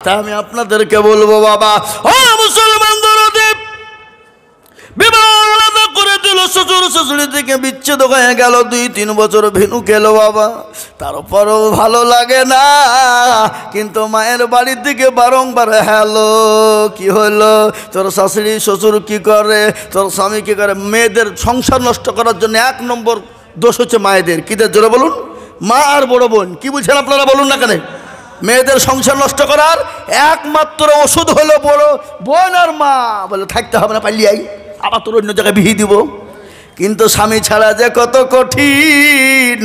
তা আমি আপনাদেরকে বলবো বাবা, ও মুসলমান দরদি, বিবাহ আলাদা করে দিল, শ্বশুর শাশুড়ি থেকে বিচ্ছেদ হয়ে গেল, 2-3 বছর ভিনু খেলো বাবা, তারপরেও ভালো লাগে না। কিন্তু মায়ের বাড়ি থেকে বারংবার হ্যালো, কি হলো, তোর শাশুড়ি শ্বশুর কি করে, তোর স্বামী কি করে। মেয়েদের সংসার নষ্ট করার জন্য 1 নম্বর দোষ হচ্ছে মায়েদের। কিদের জোরে বলুন? মা আর বড় বোন। কি বলছেন আপনারা বলুন না কেন? মেয়েদের সংসার নষ্ট করার একমাত্র ওষুধ হলো বড় বোন আর মা। বলে থাকতে হবে না, পালিয়ে আই, আবার তোর অন্য জায়গায় বিহি দিব। কিন্তু স্বামী ছাড়া যে কত কঠিন।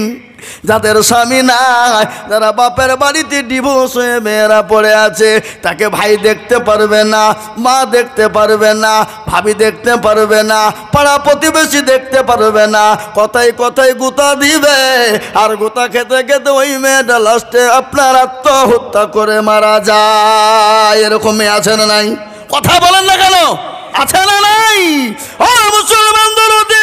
যাদের স্বামী নাই, যারা বাপের বাড়িতে ডিভোর্স হয়ে মেয়েরা পড়ে আছে, তাকে ভাই দেখতে পারবে না, মা দেখতে পারবে না, ভাবি দেখতে পারবে না, পাড়া প্রতিবেশী দেখতে পারবে না, কথায় কথায় গুতা দিবে। আর গুতা খেতে খেতে ওই মেয়েটা লাস্টে আপনার আত্মহত্যা করে মারা যায়। এরকম মেয়ে আছে না নাই? কথা বলেন না কেন? আছে না নাই? ও মুসলমান দরদি,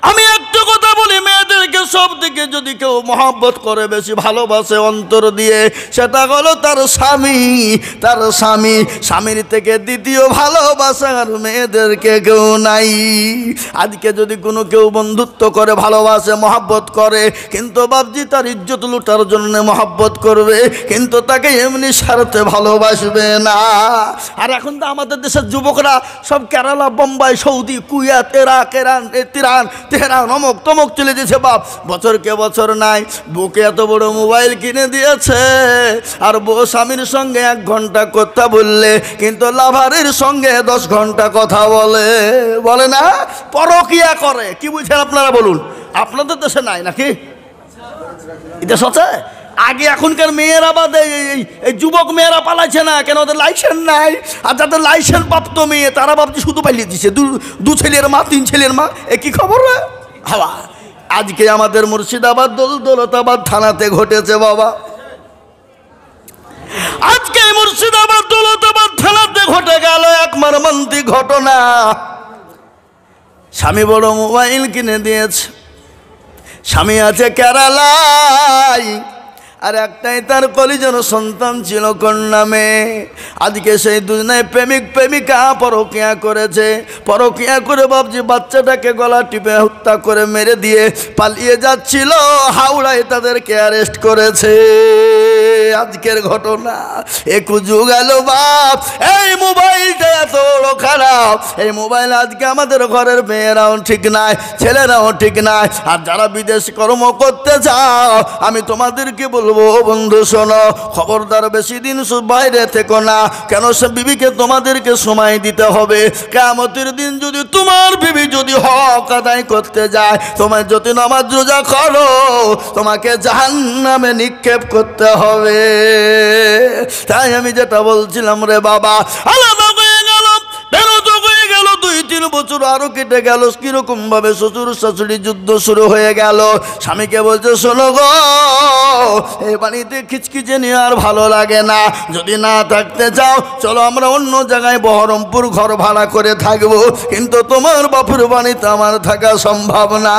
আমি একটা কথা বলি, মেয়েদেরকে সব দিকে যদি কেউ মহব্বত করে, বেশি ভালোবাসে অন্তর দিয়ে, সেটা হলো তার স্বামী। তার স্বামী, স্বামীর থেকে দ্বিতীয় ভালোবাসার মেয়েদেরকে কেউ নাই। আজকে যদি কোনো কেউ বন্ধুত্ব করে, ভালোবাসে, মহব্বত করে, কিন্তু বাপজি তার ইজ্জত লুটার জন্য মহব্বত করবে, কিন্তু তাকে এমনি স্বার্থে ভালোবাসবে না। আর এখন তো আমাদের দেশের যুবকরা সব Kerala, Bombay, Saudi, Kuwait, Iraq, Iran, Tehran, অমুক তমুক চলে যেছে বাপ। বছরকে বছর নাই, বুকে এত বড় মোবাইল কিনে দিয়েছে, আর বউ স্বামীর সঙ্গে 1 ঘন্টা কথা বললে কিন্তু লাভারের সঙ্গে 10 ঘন্টা কথা বলে। বলে না? পরকিয়া করে। কি বুঝছেন আপনারা বলুন? আপনাদের দেশে নাই নাকি? এটা সচে। আগে এখনকার মেয়েরা বা এই যুবক মেয়েরা পালাইছে না কেন? ওদের লাইসেন্স নাই। আর যাদের লাইসেন্স প্রাপ্ত মেয়ে, তারা ভাবছে শুধু পালিয়ে দিচ্ছে। 2 ছেলের মা, 3 ছেলের মা। এ কি খবর হাওয়া? আজকে আমাদের মুর্শিদাবাদ দৌলতাবাদ থানাতে ঘটেছে বাবা। আজকে মুর্শিদাবাদ দৌলতাবাদ থানাতে ঘটে গেল এক মর্মান্তিক ঘটনা। স্বামী বড় মোবাইল কিনে দিয়েছে, স্বামী আছে কেরালায়, আর একটাই তার কলিজার সন্তান ছিল কন্যা মেয়ে। আজকে সেই দুজনে প্রেমিক প্রেমিকা পরকিয়া করেছে। পরকিয়া করে বাপজি বাচ্চাটাকে গলা টিপে হত্যা করে মেরে দিয়ে পালিয়ে যাচ্ছিল। হাওড়ায় তাদেরকে অ্যারেস্ট করেছে। আজকের ঘটনা। একটু যুগ গেল বাপ, এই মোবাইলটা এত বড় খারাপ। এই মোবাইল আজকে আমাদের ঘরের মেয়েরাও ঠিক নাই, ছেলেরাও ঠিক নাই। আর যারা বিদেশ কর্ম করতে যাও, আমি তোমাদেরকে বলবো বন্ধু শোনো, খবরদার বেশি দিন বাইরে থেকো না। কেন? সে বিবিকে তোমাদেরকে সময় দিতে হবে। কিয়ামতের দিন যদি তোমার বিবি যদি হক আদায় করতে যায়, তোমার যদি নামাজ রোজা করো, তোমাকে জাহান্নামে নিক্ষেপ করতে হবে। তাই আমি যেটা বলছিলাম রে বাবা, আলাদা হয়ে গেল, বেরোত হয়ে গেল, 2-3 বছর আরো কেটে গেল। কিরকম ভাবে শ্বশুর শাশুড়ি যুদ্ধ শুরু হয়ে গেল। স্বামীকে বলছে, শোনো গো, এই বাড়িতে খিচখিচে নিয়ে আর ভালো লাগে না। যদি না থাকতে চাও, চলো আমরা অন্য জায়গায় বহরমপুর ঘর ভাড়া করে থাকবো, কিন্তু তোমার বাপুর বাড়িতে আমার থাকা সম্ভব না।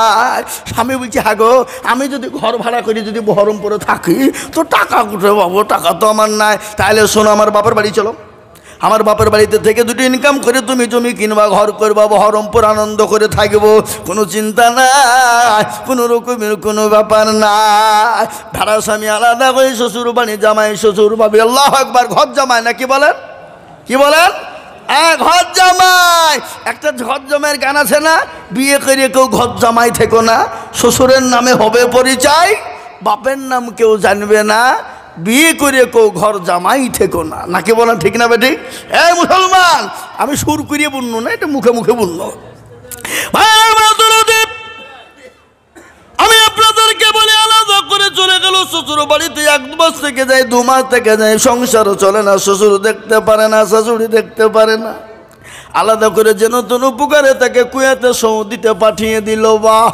স্বামী বলছে, হ্যাঁ গো, আমি যদি ঘর ভাড়া করি, যদি বহরমপুরে থাকি, তো টাকা কোথায় পাবো? টাকা তো আমার নাই। তাহলে শোনো, আমার বাপের বাড়ি চলো। আমার বাপের বাড়িতে থেকে 2টি ইনকাম করে তুমি জমি কিনবা, ঘর করবা, বহরমপুর আনন্দ করে থাকবো, কোনো চিন্তা নাই, কোনো রকমের কোনো ব্যাপার নাই। ভাড়া স্বামী আলাদা করে শ্বশুর বাড়ি, জামাই শ্বশুর ভাবি। আল্লাহু আকবার। ঘর জামাই না, কি বলেন? কি বলেন? ঘর জামাই। একটা ঘর জামাইয়ের গান আছে না? বিয়ে করে কেউ ঘর জামাই থেকো না, শ্বশুরের নামে হবে পরিচয়, বাপের নাম কেউ জানবে না, বিয়ে করে কেউ ঘর জামাই থেকো না। নাকি বলেন? ঠিক না বেটি? এই মুসলমান, আমি সুর করিয়ে বললো না, এটা মুখে মুখে বললো। আমি আপনাদেরকে বলি, আলাদা করে চলে গেল শ্বশুর বাড়িতে। 1 মাস থেকে যায়, 2 মাস থেকে যায়, সংসারও চলে না। শ্বশুর দেখতে পারে না, শাশুড়ি দেখতে পারে না। আলাদা করে যেন তেন উপকারে তাকে কুয়েতে সৌদিতে পাঠিয়ে দিল। বাহ,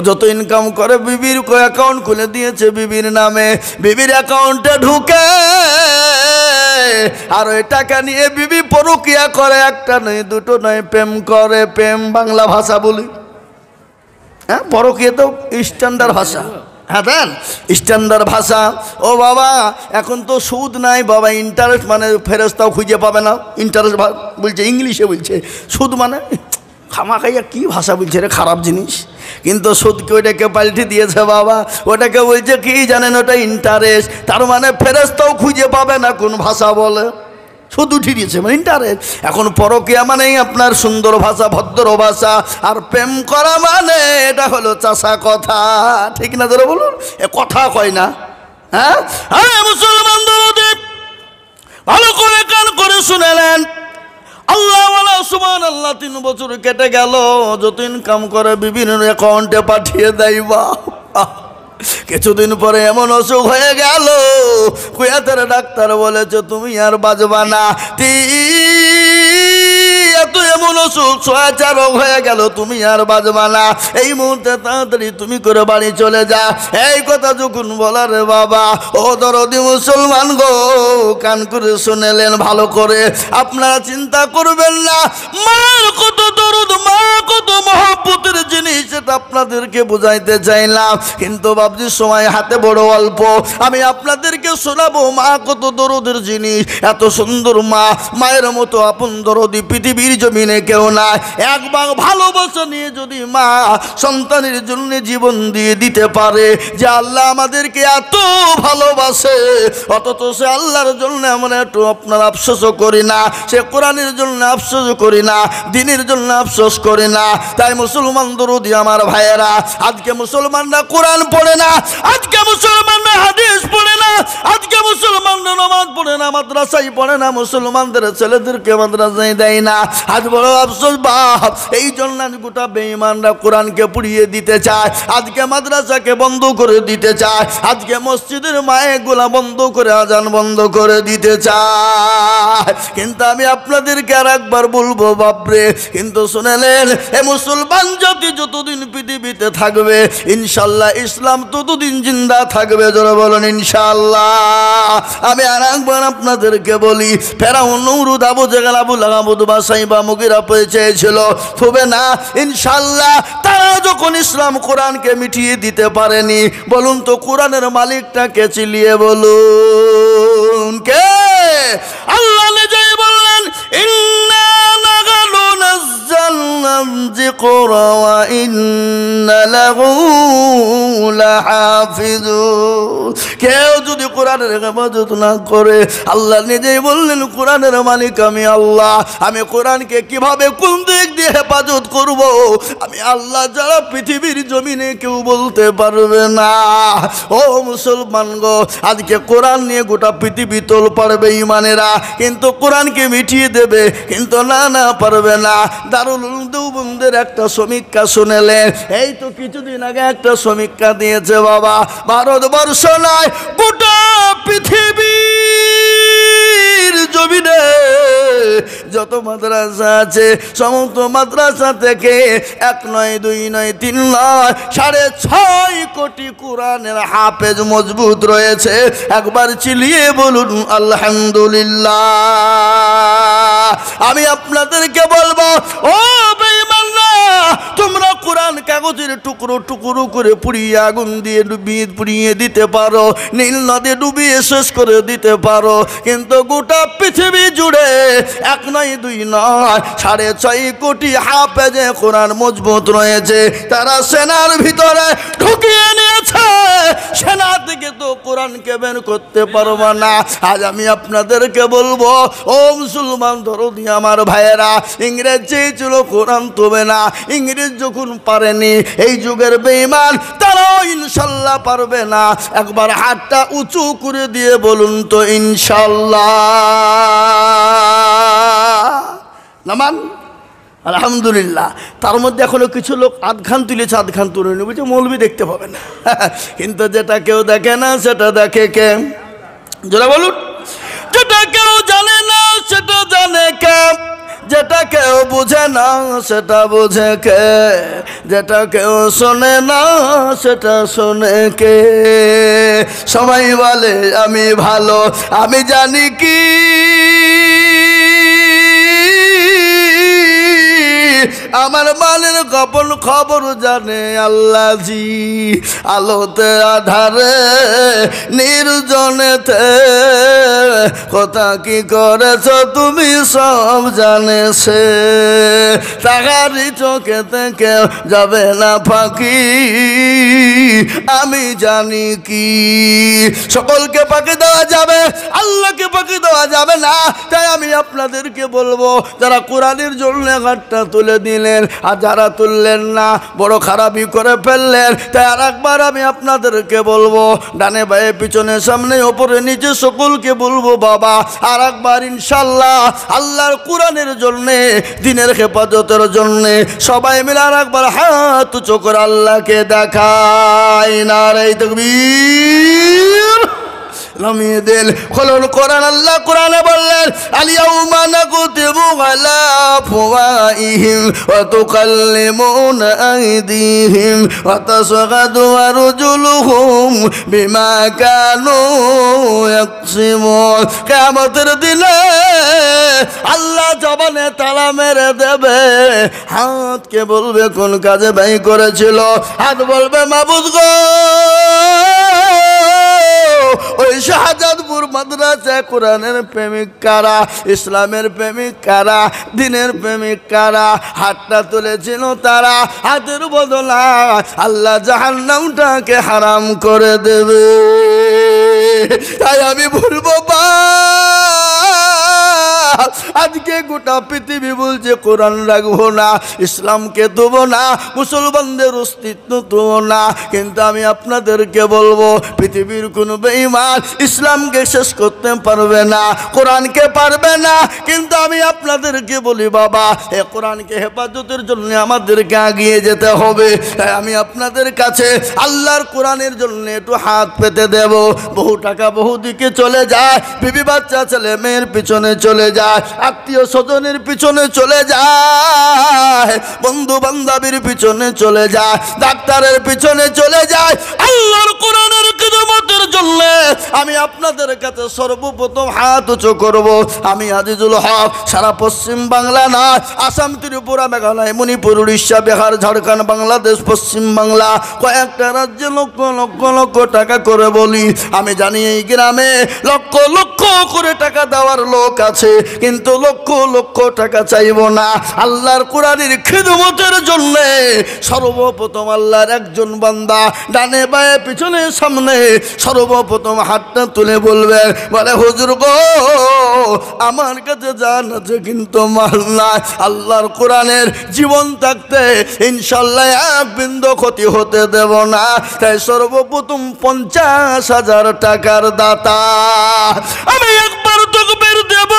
যত ইনকাম করে বিবির অ্যাকাউন্ট খুলে দিয়েছে বিবির নামে। বিবির অ্যাকাউন্টে ঢুকে আর ওই টাকা নিয়ে বিবি পরকিয়া করে। একটা নয়, 2টো নয়, প্রেম করে। প্রেম বাংলা ভাষা বলি, হ্যাঁ, পরকিয়া তো স্ট্যান্ডার্ড ভাষা। হ্যাঁ দেন, স্ট্যান্ডার্ড ভাষা। ও বাবা এখন তো সুদ নাই বাবা, ইন্টারেস্ট মানে ফেরস্তাও খুঁজে পাবে না। ইন্টারেস্ট বলছে, ইংলিশে বলছে। সুদ মানে খামাখাইয়া কী ভাষা বলছে রে, খারাপ জিনিস। কিন্তু সুদকে ওইটাকে পাল্টে দিয়েছে বাবা, ওটাকে বলছে কি জানেন, ওটা ইন্টারেস্ট। তার মানে ফেরস্তাও খুঁজে পাবে না কোন ভাষা বলে, সুদ উঠিয়ে দিয়েছে মানে ইন্টারেস্ট। এখন পরকীয়া মানেই আপনার সুন্দর ভাষা, ভদ্র ভাষা। আর প্রেম করা মানে এটা হলো চাষা কথা, ঠিক না? ধরে বলুন, এ কথা কয় না। হ্যাঁ হ্যাঁ মুসলমান দরদি ভালো করে কান করে শুনেলেন। আল্লাহ সুবহান আল্লাহ 3 বছর কেটে গেল, যত ইনকাম করে বিভিন্ন অ্যাকাউন্টে পাঠিয়ে দেয়। বা কিছুদিন পরে এমন অসুখ হয়ে গেল, কুয়াতের ডাক্তার বলেছে তুমি আর বাঁচবা না। এত এমন অসুখ ছোঁয়াচা রোগ হয়ে গেল, তুমি আর বাঁচবা না। এই মুহূর্তে তাড়াতাড়ি তুমি করে বাড়ি চলে যা। এই কথা যখন বলার রে বাবা, ও দরদি মুসলমান গো, কান করে শুনেলেন ভালো করে। আপনারা চিন্তা করবেন না, মার কত দরদ, মা কত মহব্বতের জিনিস, সেটা আপনাদেরকে বুঝাইতে চাইলাম। কিন্তু বাবজি সময় হাতে বড় অল্প, আমি আপনাদেরকে শোনাবো মা কত দরদের জিনিস। এত সুন্দর মা, মায়ের মতো আপন দরদি পৃথিবীর জমিনে কেউ নাই। একবার ভালোবাসা নিয়ে যদি মা সন্তানের জন্য জীবন দিয়ে দিতে পারে, যে আল্লাহ আমাদেরকে এত ভালোবাসে, অথচ সে আল্লাহর জন্য আমরা একটু আপনার আফসোসও করি না, সে কোরআনের জন্য আফসোস করি না, দ্বীনের জন্য আফসোস করি না। তাই মুসলমান দরদি আমার ভাইয়েরা, আজকে মুসলমানরা কোরআন পড়ে না, আজকে মুসলমানরা হাদিস পড়ে না, আজকে মুসলমানরা নামাজ পড়ে না, মাদ্রাসায় পড়ে না, মুসলমানদের ছেলেদেরকে মাদ্রাসায় দেয় না। আজ বড় আফসোস বাপ, এই জন্য গোটা বেঈমানরা কোরআনকে পুড়িয়ে দিতে চায়, আজকে মাদ্রাসাকে বন্ধ করে দিতে চায়, আজকে মসজিদের মায়েগুলা বন্ধ করে আজান বন্ধ করে দিতে চায়। কিন্তু আমি আপনাদেরকে আর একবার বলবো বাপরে, কিন্তু শুনেলেন, এ মুসলমান জাতি যতদিন পৃথিবীতে থাকবে ইনশাল্লাহ ইসলাম ততদিন জিন্দা থাকবে। জোরে বলুন ইনশাল্লাহ। আমি আর একবার আপনাদেরকে বলি, ফেরাউন, নমরুদ, আবু জেহেল, আবু লাহাব, উতবা, সাইবা, মুগীরা পেয়েছিল, থুবে না ইনশাল্লাহ। তারা যখন ইসলাম কোরআনকে মিটিয়ে দিতে পারেনি, বলুন তো কোরআনের মালিকটাকে চিলিয়ে বলুন কে? আল্লাহ নিজেই বললেন, ইন্না নাহনু নাযালনা যিকরা ওয়া ইন্না লাহু লাহাফিজুন। কেউ যদি কোরআনের হেফাজত না করে, আল্লাহ নিজেই বললেন কোরআনের মালিক আমি আল্লাহ। আমি কোরআনকে কিভাবে কোন দিক দিয়ে হেফাজত করব, আমি আল্লাহ যারা পৃথিবীর জমিনে কেউ বলতে পারবে না। ও মুসলমান গো, আজকে কোরআন নিয়ে গোটা পৃথিবী তোল পারবে ইমানেরা, কিন্তু কোরআনকে মিটিয়ে দেবে, কিন্তু না পারবে না। দারুল উলুম দেওবন্দের একটা সমীক্ষা শুনেলেন, এই তো কিছুদিন আগে একটা সমীক্ষা দিয়েছে বাবা, ভারতবর্ষ নয় গোটা পৃথিবীর জমিনে যত মাদ্রাসা আছে সমস্ত মাদ্রাসা থেকে 1 নয় 2 নয় 3 নয় 6.5 কোটি কোরআনের হাফেজ মজবুত রয়েছে। একবার চিলিয়ে বলুন আলহামদুলিল্লাহ। আমি আপনাদেরকে বলবো, ও বেঈমানরা, তোমরা কোরআন কাগজের টুকরো টুকরো করে পুড়িয়ে আগুন দিয়ে পুড়িয়ে দিতে পারো, নীল নদে ডুবিয়ে শেষ করে দিতে পারো, কিন্তু গোটা পৃথিবী জুড়ে 1 নয় 2 নয় 6.5 কোটি হাফেজে কোরআন মজবুত রয়েছে। তারা সেনার ভিতরে ঢুকিয়ে নিয়েছে, সেনা থেকে তো কোরআনকে বের করতে পারবো না। আজ আমি আপনাদেরকে বলবো, ও মুসলমান দরদি আমার ভাইয়েরা, ইংরেজ চেয়েছিল কোরআন তবে না, ইংরেজ যখন পারেনি, এই যুগের বেঈমান তারাও ইনশাল্লাহ পারবে না। একবার হাতটা উঁচু করে দিয়ে বলুন তো ইনশাল্লাহ। নামান আলহামদুলিল্লাহ। তার মধ্যে এখনো কিছু লোক আধখান তুলেছে, আধখান তুলে নি, বলছে মৌলবি দেখতে পাবে না। কিন্তু যেটা কেউ দেখে না সেটা দেখে কে? যারা বলুন, যেটা কেউ জানে না সেটা জানে কে? যেটা কেউ বুঝে না সেটা বুঝে কে? যেটা কেউ শোনে না সেটা শোনে কে? সবাই বলে আমি ভালো, আমি জানি কি আমার মানের গোপন খবর জানে আল্লাহ জি। আলোতে আধারে নির্জনেতে কথা কি করেছ তুমি সব জানে সে। তাহারি চোখে থেকে যাবে না ফাঁকি, আমি জানি কি। সকলকে ফাঁকি দেওয়া যাবে, আল্লাহকে ফাঁকি দেওয়া যাবে না। তাই আমি আপনাদেরকে বলবো, যারা কোরআনের জন্য হাতটা তুলে দিলেন আর যারা তুললেন না বড় খারাপই করে ফেললেন। তাই আর একবার আমি আপনাদেরকে বলবো, ডানে বায়ে পিছনে সামনে ওপরে নিচে সকলকে বলবো, বাবা আর একবার ইনশাল্লাহ আল্লাহর কোরআনের জন্যে, দিনের হেফাজতের জন্যে সবাই মিলে আর একবার হাত উঁচু করে আল্লাহকে দেখাই। নারে তাকবীর। নামিয়ে দেন খোলন কোরআন। আল্লাহ কোরআনে বললেন, আলিয়াউমা নাকুতিবু আলা আফওয়াহিহিম ওয়া তুকাল্লিমুনা আইদিহিম ওয়া তাশহাদু আরজুলুহুম বিমা কানু ইয়াকসিমুন। কিয়ামতের দিনে আল্লাহ জবানে তালা মেরে দেবে। হাতকে বলবে কোন কাজে ব্যয় করেছিল, হাত বলবে মাবুদ গো, ওই শাহজাদপুর মাদ্রাসা কোরআনের প্রেমিক কারা, ইসলামের প্রেমিক কারা, দিনের প্রেমিক কারা, হাতটা তুলেছিল তারা। হাতের বদলা আল্লাহ জাহান্নামটাকে হারাম করে দেবে। তাই আমি বলবো, আজকে গোটা পৃথিবী বলছে কোরআন রাখবো না, ইসলামকে দেবো না, মুসলমানদের অস্তিত্ব দেবো না। কিন্তু আমি আপনাদেরকে বলবো, পৃথিবীর কোনো বেঈমান ইসলামকে শেষ করতে পারবে না, কোরআনকে পারবে না। কিন্তু আমি আপনাদেরকে বলি, বাবা এ কোরআনকে হেফাজতের জন্য আমাদেরকে এগিয়ে যেতে হবে। তাই আমি আপনাদের কাছে আল্লাহর কোরআনের জন্য একটু হাত পেতে দেব। বহু টাকা বহু দিকে চলে যায়, বিবি বাচ্চা ছেলে মেয়ের পিছনে চলে যায়, আত্মীয় স্বজনের পিছনে চলে যায়, বন্ধু বান্ধবীর পিছনে চলে যায়, ডাক্তারের পিছনে চলে যায়। আল্লাহর কোরআনের খিদমতের জন্য আমি আপনাদের কাছে সর্বপ্রথম হাত উঁচু করব। আমি আজিজুল হক সারা পশ্চিম বাংলা না, আসাম, ত্রিপুরা, মেঘালয়, মণিপুর, উড়িষ্যা, বিহার, ঝাড়খণ্ড, বাংলাদেশ, পশ্চিম বাংলা কয়েকটা রাজ্যে লক্ষ লক্ষ লক্ষ টাকা করে বলি। আমি জানি এই গ্রামে লক্ষ লক্ষ করে টাকা দেওয়ার লোক আছে, কিন্তু লক্ষ লক্ষ টাকা চাইব না। আল্লাহর কোরআনের খিদমতের জন্য সর্বপ্রথম আল্লাহর একজন বান্দা ডানে বায়ে পিছনে সামনে সর্বপ্রথম হাতটা তুলে বলবে, বলে হুজুর গো, আমার কাছে জান আছে কিন্তু মাল নাই। আল্লাহর কোরআনের জীবন থাকতে ইনশাল্লাহ এক বিন্দু ক্ষতি হতে দেব না। তাই সর্বপ্রথম 50,000 টাকার দাতা আমি একবার তাকবীর দেব।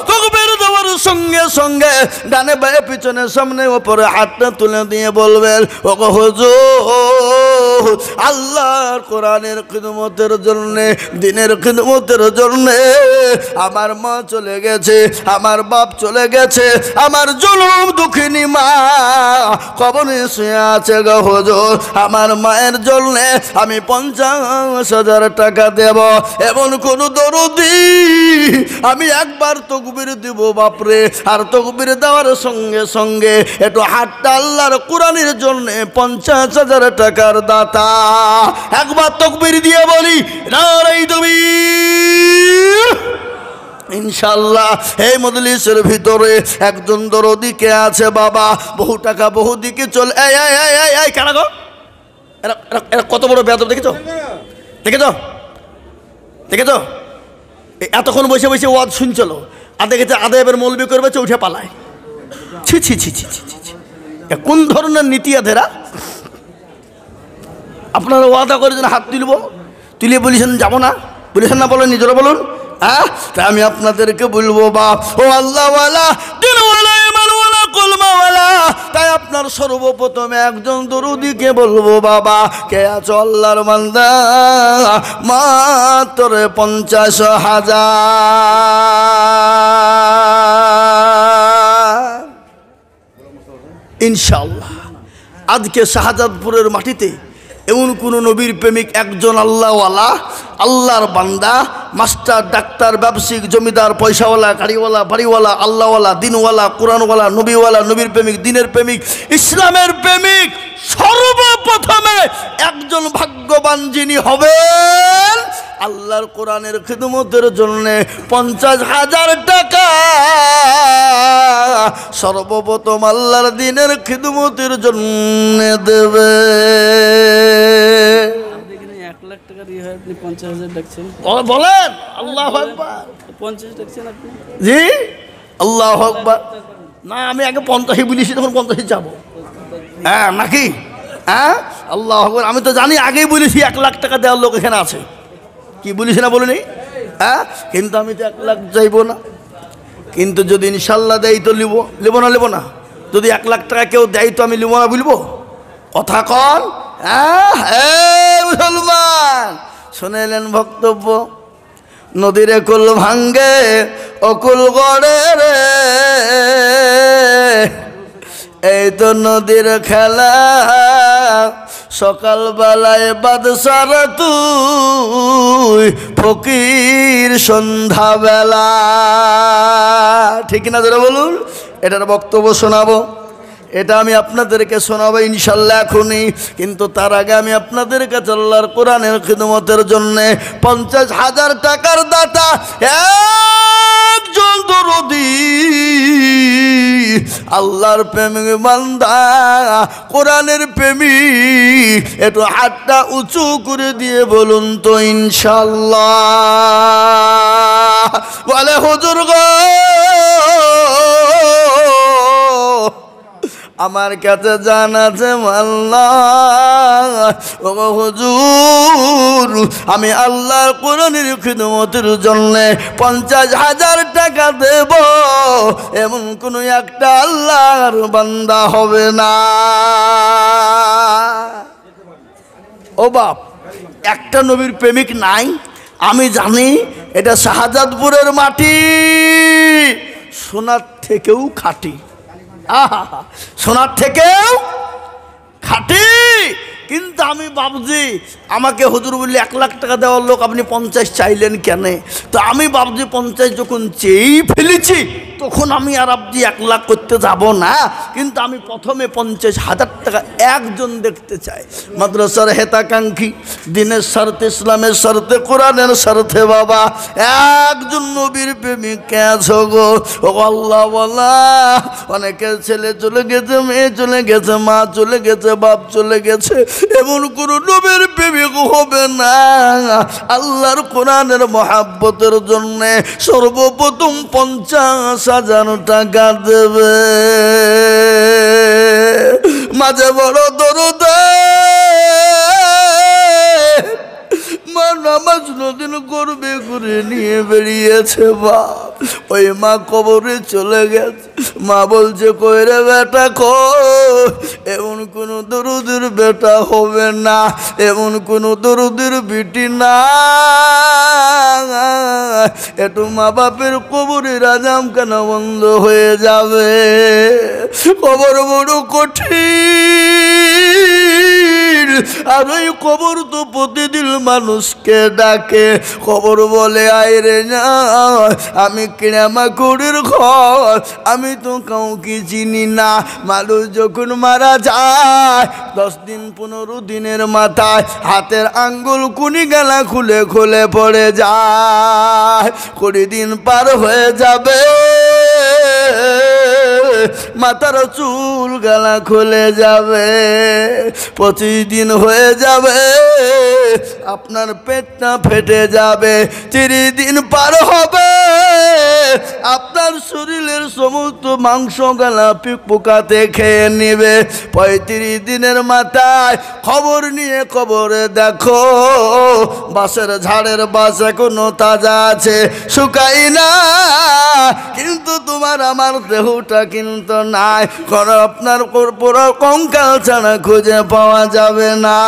তাকবীর দেওয়ার সঙ্গে সঙ্গে ডানে বায়ে পিছনে সামনে ওপরে হাতটা তুলে দিয়ে বলবেন, ওগো হুজুর, আল্লাহর কোরআনের খিদমতের জন্য, দিনের খিদমতের জন্য আমার মা চলে গেছে, আমার বাপ চলে গেছে, আমার জনম দুঃখিনী মা কবরে শুয়ে আছে গো হুজুর। আমার মায়ের জন্য আমি 50,000 টাকা দেব। এমন কোন দরদি আমি একবার তাকবীর দিব বাপরে, আর তাকবীর দেওয়ার সঙ্গে সঙ্গে একটু হাতটা আল্লাহর কোরআনের জন্য 50,000 টাকার দাতা একবার তাকবীর দিয়ে বলি, নারে তাকবীর। ইনশাল্লাহ এই মজলিসের ভিতরে একজন দরদি কে আছে বাবা, বহু টাকা বহু দিকে চলে। এই কারা গো, এরা কত বড় বেয়াদব দেখেছো, দেখেছো, দেখেছো? এতক্ষণ বসে বসে ওয়াজ শুনছিল, আর দেখেছে আদায়ের মৌলবি করবে, উঠে পালায়। ছি ছি ছি ছি ছি ছি, কোন ধরনের নীতি আধেরা? আপনারা ওয়াদা করেছেন হাত তুলব, তুলে বলেছেন যাবো না, বলেছেন না, বলেন নিজেরা বলুন। হ্যাঁ, তাই আমি আপনাদেরকে বলবো, বাপ ও আল্লাহওয়ালা, দিনওয়ালা, ইমানওয়ালা, কলমাওয়ালা, তাই আপনার সর্বপ্রথম একজন দরুদিকে বলবো, বাবা কে আছো আল্লাহর বান্দা, মাত্র 50,000 ইনশাআল্লাহ। আজকে শাহজাদপুরের মাটিতে এমন কোন নবীর প্রেমিক একজন আল্লাহওয়ালা, আল্লাহর বান্দা মাস্টার, ডাক্তার, ব্যবসায়িক, জমিদার, পয়সাওয়ালা, গাড়িওয়ালা, বাড়িওয়ালা, আল্লাহওয়ালা, দিনওয়ালা, কোরআনওয়ালা, নবীওয়ালা, নবীর প্রেমিক, দিনের প্রেমিক, ইসলামের প্রেমিক, সর্বপ্রথমে একজন ভাগ্যবান যিনি হবেন আল্লাহর কোরআনের খিদমতের জন্য 50,000 টাকা সর্বপ্রথম আল্লাহর দিনের খিদমতের জন্য দেবে। 1,00,000 টাকা দিয়ে হয়, আপনি 50,000 ডাকছেন? বলেন আল্লাহু আকবার। 50 ডাকছেন আপনি? জি, আল্লাহু আকবার। না, আমি আগে 50 বলেছি, তখন 50 যাবো। হ্যাঁ নাকি? হ্যাঁ, আল্লাহু আকবার। আমি তো জানি, আগেই বলেছি 1,00,000 টাকা দেওয়ার লোক এখানে আছে। কি বলিস না বলিনি? হ্যাঁ, কিন্তু আমি তো 1,00,000 চাইবো না। কিন্তু যদি ইনশাল্লাহ দেয় তো লিব না। যদি 1,00,000 টাকা কেউ দেয় তো আমি লিব না বলবো? কথা কন। হ্যাঁ মুসলমান, শুনে এলেন বক্তব্য। নদীরে কুল ভাঙ্গে অকুল গড়ে রে, এই তো নদীর খেলা। সকালবেলায় বাদশার তুই ফকির সন্ধ্যাবেলা। ঠিক না যারা বলুন? এটার বক্তব্য শোনাবো, এটা আমি আপনাদেরকে শোনাবো ইনশাল্লাহ এখনই। কিন্তু তার আগে আমি আপনাদের কাছে আল্লাহর কোরআনের খিদমতের জন্য 50,000 টাকার দাতা একজন দরদি আল্লাহর প্রেমিক বান্দা, কোরআনের প্রেমিক, একটু হাতটা উঁচু করে দিয়ে বলুন তো ইনশাল্লাহ। বলে হুজুর গো, আমার কাছে জান আছে আল্লাহ। ও হুজুর, আমি আল্লাহর কোরআনের খিদমতের জন্য 50,000 টাকা দেব, এমন কোন একটা আল্লাহর বান্দা হবে না। ও বাপ, একটা নবীর প্রেমিক নাই? আমি জানি এটা শাহজাদপুরের মাটি, সোনার থেকেও খাঁটি। সোনার থেকেও খাঁটি। কিন্তু আমি ভাবছি, আমাকে হুজুর বললে 1,00,000 টাকা দেওয়ার লোক, আপনি 50 চাইলেন কেন? তো আমি ভাবছি 50 যখন চেয়েই ফেলেছি, তখন আমি আর আপনি 1,00,000 করতে যাব না। কিন্তু আমি প্রথমে 50,000 টাকা একজন দেখতে চাই, মাদ্রাসার হেতাকাঙ্ক্ষী, দিনের স্বার্থে, ইসলামের স্বার্থে, কোরআনের স্বার্থে। বাবা, একজন নবীর প্রেমিক কে আছো গো? ও আল্লাহ বলা, অনেকের ছেলে চলে গেছে, মেয়ে চলে গেছে, মা চলে গেছে, বাপ চলে গেছে, এমন কোন নবীর প্রেমিক হবে না আল্লাহর কোরআনের মহাব্বতের জন্য সর্বপ্রথম 50,000 টাকা দেবে। মাঝে বড় দরদ মা নামাজ নদিন করবে করে নিয়ে বেরিয়েছে। বাপ, ওই মা কবরে চলে গেছে। মা বলছে, কই রে বেটা কই? এমন কোন দরুদের বেটা হবে না, এমন কোন দরুদের বিটি না। একটু মা বাপের কবরের আজাম কেন বন্ধ হয়ে যাবে? কবর বড় কঠিন, আর ওই কবর তো প্রতিদিন মানুষকে ডাকে। কবর বলে, আয় রে না, আমি কিরামাকুড়ির ঘর, আমি তো কাউকে চিনি না। মানুষ যখন মারা যায় 10 দিন 15 দিনের মাথায় হাতের আঙ্গুল কুনি গালা খুলে খুলে পড়ে যায়। 20 দিন পার হয়ে যাবে, মাথার চুল গালা খুলে যাবে। 25 দিন হয়ে যাবে, আপনার পেটটা ফেটে যাবে। 30 দিন পার হবে, আপনার শরীরের সমস্ত মাংস গালা পোকাতে খেয়ে নেবে। 35 দিনের মাথায় খবর নিয়ে কবরে দেখো, বাঁশের ঝাড়ের বাস এখনো তাজা আছে, শুকাই না। কিন্তু তোমার আমার দেহটা কিন্তু নাই, কারণ আপনার পুরো কঙ্কাল ছাড়া খুঁজে পাওয়া যাবে না।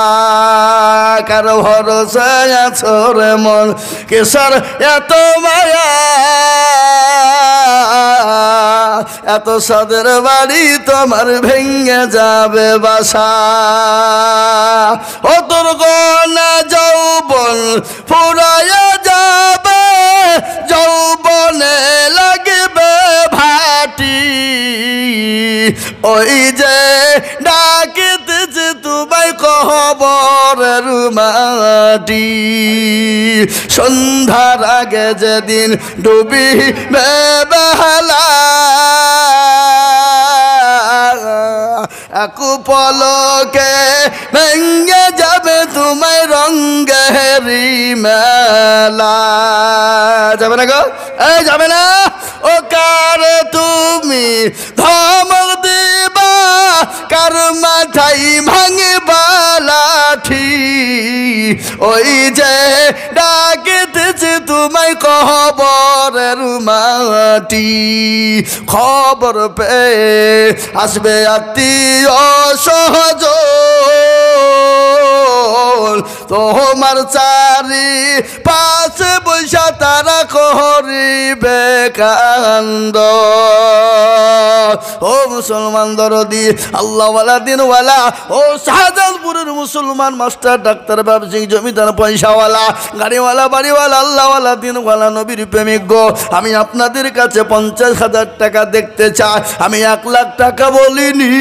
কারো ভরসায় আছো রে মন, কেশর এত মায়া, এত সাদের বাড়ি তোমার ভেঙে যাবে বাসা। ও তোর গনা যৌবন ফুরাইয়া যাবে, ওই যে ডাকিতেছে তোমায় কবরের মাটি সন্ধ্যার আগে যেদিন ডুবি বেলা এক পলকে ভেঙ্গে যাবে তোমায় রঙ্গেরি মেলা যাবে না গো এই যাবে না ও কার তুমি ধমক দিবা কার মাথাই ভাঙে লাঠি ওই যে ডাকিতেছে তোমায় কবরের মাটি খবর পেয়ে আসবে আত্মীয় সহজন তোমার চারি পাশে বৈশা তারা করিবে কান্দ ও মুসলমান দরদি আল্লাহওয়ালা দিনওয়ালা ও শাহজাহানপুরের মুসলমান মাস্টার ডাক্তার ব্যবসায়িক জমিদার পয়সাওয়ালা গাড়িওয়ালা বাড়িওয়ালা আল্লাহওয়ালা দিনওয়ালা নবীর প্রেমিক গো আমি আপনাদের কাছে 50,000 টাকা দেখতে চাই আমি 1 লাখ টাকা বলিনি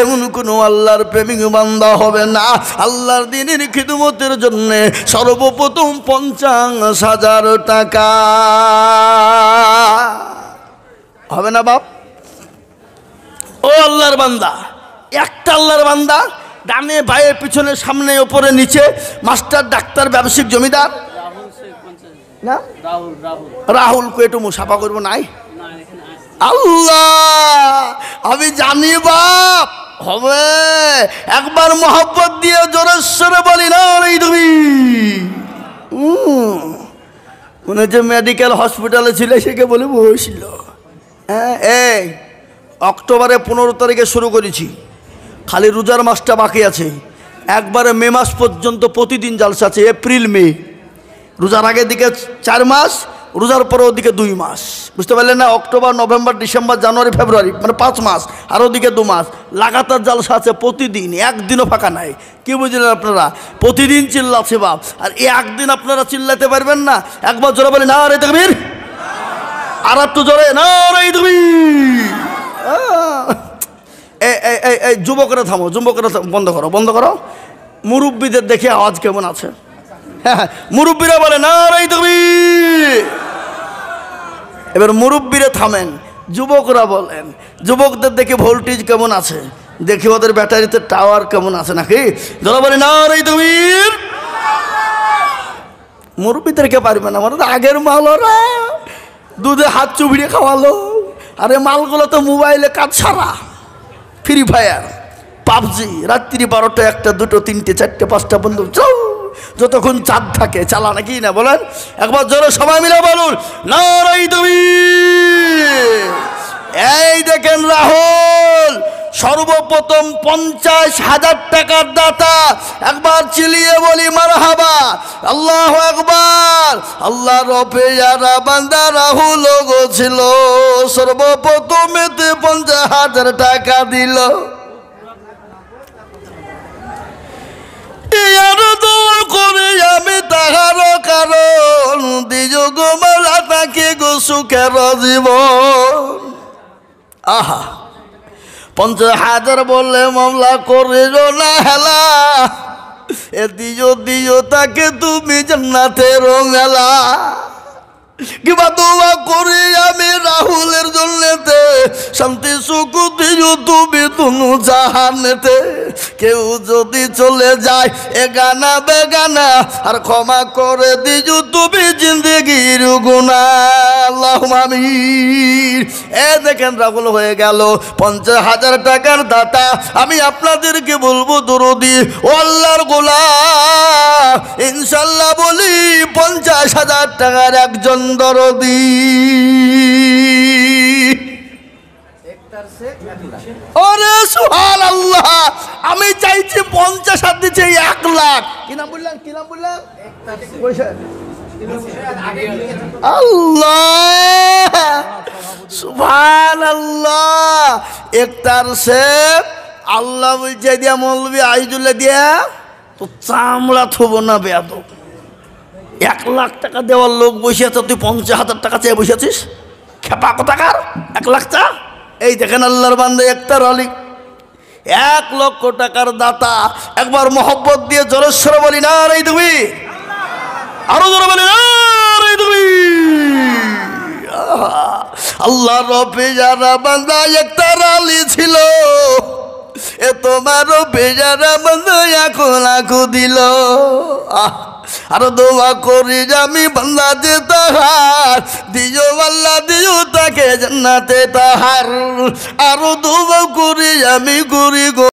এমন কোনো আল্লাহর প্রেমিক বান্দা হবে না আল্লাহর দিনের খিদমতের জন্য সর্বপ্রথম 50,000 টাকা হবে না বাপ ও আল্লাহর বান্দা একটা আল্লাহর বান্দা ডানে বায়ে পিছনে সামনে উপরে নিচে মাস্টার ডাক্তার ব্যবসায়িক জমিদার না রাহুল একটু মুসাফা করবো নাই আল্লাহ আমি জানি বাপ হবে একবার মোহাব্বত দিয়ে জোরেশ্বরে বলি না তুমি মনে হচ্ছে মেডিকেল হসপিটালে ছিল সেকে বলে বসছিল হ্যাঁ এই অক্টোবরে 15 তারিখে শুরু করেছি খালি রোজার মাসটা বাকি আছে একবারে মে মাস পর্যন্ত প্রতিদিন জালসা আছে এপ্রিল মে রোজার আগের দিকে 4 মাস রোজার পরে ওদিকে 2 মাস বুঝতে পারলেন না অক্টোবর নভেম্বর ডিসেম্বর জানুয়ারি ফেব্রুয়ারি মানে 5 মাস আর ওদিকে 2 মাস লাগাতার জালসা আছে প্রতিদিন একদিনও ফাঁকা নাই কি বুঝলেন আপনারা প্রতিদিন চিল্লাচ্ছে বাপ আর একদিন আপনারা চিল্লাতে পারবেন না একবার জোরে বলে না রে তাকবীর আর একটু জোরে না রে তাকবীর এই যুবকরা থামো যুবকরা বন্ধ করো মুরব্বীদের দেখে আওয়াজ কেমন আছে হ্যাঁ মুরব্বীরা বলে না রে তাকবীর এবার মুরব্বীরা থামেন যুবকরা বলেন যুবকদের দেখে ভোল্টেজ কেমন আছে দেখি ওদের ব্যাটারিতে টাওয়ার কেমন আছে নাকি যারা বলে না রে তাকবীর মুরব্বীদেরকে পারবে না আমাদের আগের মাল ওরা দুধে হাত চুবিয়ে খাওয়ালো আরে মালগুলো তো মোবাইলে কাজ ছাড়া ফ্রি ফায়ার পাবজি রাত্রি 12টা 1টা 2টো 3টে 4টে 5টা বন্ধু যতক্ষণ চাঁদ থাকে চালা নাকি না বলেন একবার জোরে সবাই মিলে বলুন নারাই তাকবীর এই দেখেন রাহুল সর্বপ্রথম 50,000 টাকার দাতা একবার চিলিয়ে বলি মারহাবা আল্লাহু আকবার আল্লাহ রবেয়ারা বান্দা রাহুল গো ছিল সর্বপ্রথম এতে 50,000 টাকা দিল করে আমি তাহার কারণ দিও গো মালা তাকে গো সুখের জীবন আহা 50,000 বললে মামলা করিল না হেলা এ দিও তাকে তুমি জান্নাতের মেলা কিবা দোয়া করি আমি রাহুলের জন্যতে শান্তি সুখ দিও তুমি তুনু জাহানেতে কেউ যদি চলে যায় এগানা বেগানা আর ক্ষমা করে দিও তুমি জিন্দেগির গুনাহ আল্লাহুম্মা আমিন এ দেখেন রাহুল হয়ে গেল 50,000 টাকার দাতা আমি আপনাদেরকে বলবো দরদি ও আল্লাহর গোলাম ইনশাআল্লাহ বলি 50,000 টাকার একজন দরদি ওরে সুবহানাল্লাহ আমি চাইছি 50 আর দিচ্ছে 1 লাখ কি নাম বললেন আল্লাহ সুবহানাল্লাহ একটার সে আল্লাহ বলছে দিয়া মৌলবি আইজুল্লাহ দিয়া তো চামড়া থবো না বেয়াদব 1 লাখ টাকা দেওয়ার লোক বসে আছে তুই 50,000 টাকা চেয়ে বসে আছিস খেপা কোথাকার 1 লাখ চা এই দেখেন আল্লাহর বান্দা একতার আলী 1 লক্ষ টাকার দাতা। একবার মোহব্বত দিয়ে জোরেশ্বর বলি না রে তুমি, আরো জোরে বলি না রে তুমি। আল্লাহ রবে যারা বান্দা একতার আলী ছিল, এ তোমারও বেজারা বান্দা এখন আঁকু দিল। আর দোয়া করি আমি বান্দা যে তাহার, দিও আল্লাহ দিও তাকে জান্নাতে তাহার। আরো দোয়া করি আমি করি গো